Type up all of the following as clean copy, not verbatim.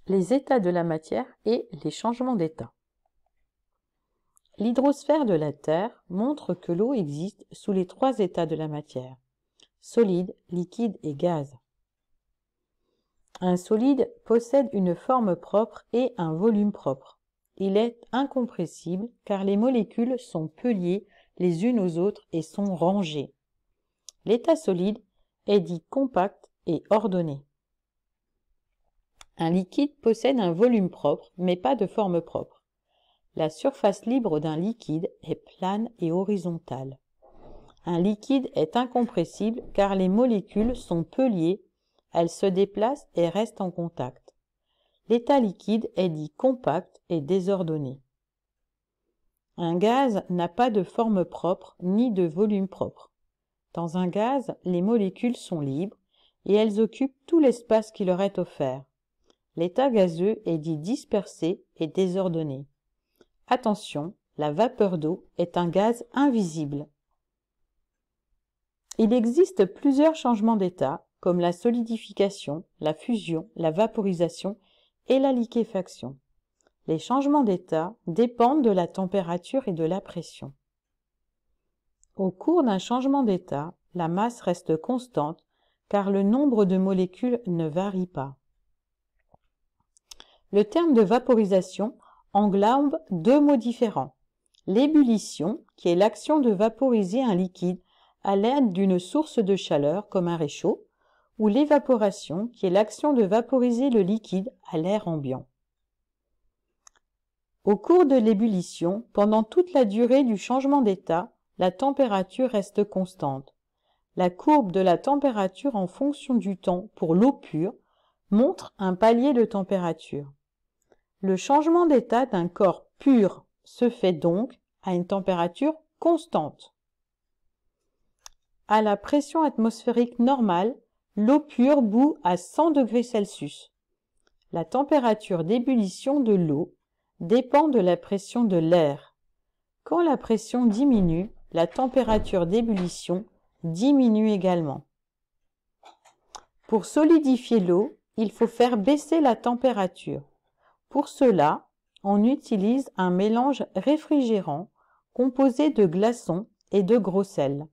Les états de la matière et les changements d'état. L'hydrosphère de la Terre montre que l'eau existe sous les 3 états de la matière: solide, liquide et gaz. Un solide possède une forme propre et un volume propre. Il est incompressible car les molécules sont peu liées les unes aux autres et sont rangées. L'état solide est dit compact et ordonné. Un liquide possède un volume propre, mais pas de forme propre. La surface libre d'un liquide est plane et horizontale. Un liquide est incompressible car les molécules sont peu liées, elles se déplacent et restent en contact. L'état liquide est dit compact et désordonné. Un gaz n'a pas de forme propre ni de volume propre. Dans un gaz, les molécules sont libres et elles occupent tout l'espace qui leur est offert. L'état gazeux est dit dispersé et désordonné. Attention, la vapeur d'eau est un gaz invisible. Il existe plusieurs changements d'état, comme la solidification, la fusion, la vaporisation et la liquéfaction. Les changements d'état dépendent de la température et de la pression. Au cours d'un changement d'état, la masse reste constante car le nombre de molécules ne varie pas. Le terme de vaporisation englobe 2 mots différents. L'ébullition, qui est l'action de vaporiser un liquide à l'aide d'une source de chaleur comme un réchaud, ou l'évaporation, qui est l'action de vaporiser le liquide à l'air ambiant. Au cours de l'ébullition, pendant toute la durée du changement d'état, la température reste constante. La courbe de la température en fonction du temps pour l'eau pure montre un palier de température. Le changement d'état d'un corps pur se fait donc à une température constante. À la pression atmosphérique normale, l'eau pure bout à 100 degrés Celsius. La température d'ébullition de l'eau dépend de la pression de l'air. Quand la pression diminue, la température d'ébullition diminue également. Pour solidifier l'eau, il faut faire baisser la température. Pour cela, on utilise un mélange réfrigérant composé de glaçons et de gros sel.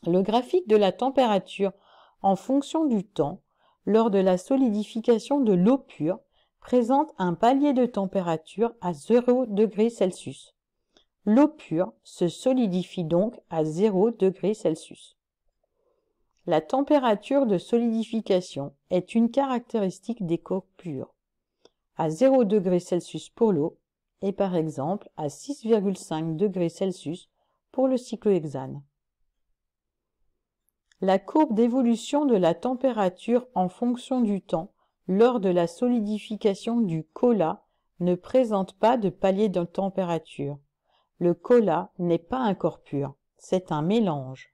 Le graphique de la température en fonction du temps lors de la solidification de l'eau pure présente un palier de température à 0 degré Celsius. L'eau pure se solidifie donc à 0 degré Celsius. La température de solidification est une caractéristique des coques pures. À 0 degré Celsius pour l'eau et par exemple à 6,5 degrés Celsius pour le cyclohexane. La courbe d'évolution de la température en fonction du temps lors de la solidification du cola ne présente pas de palier de température. Le cola n'est pas un corps pur, c'est un mélange.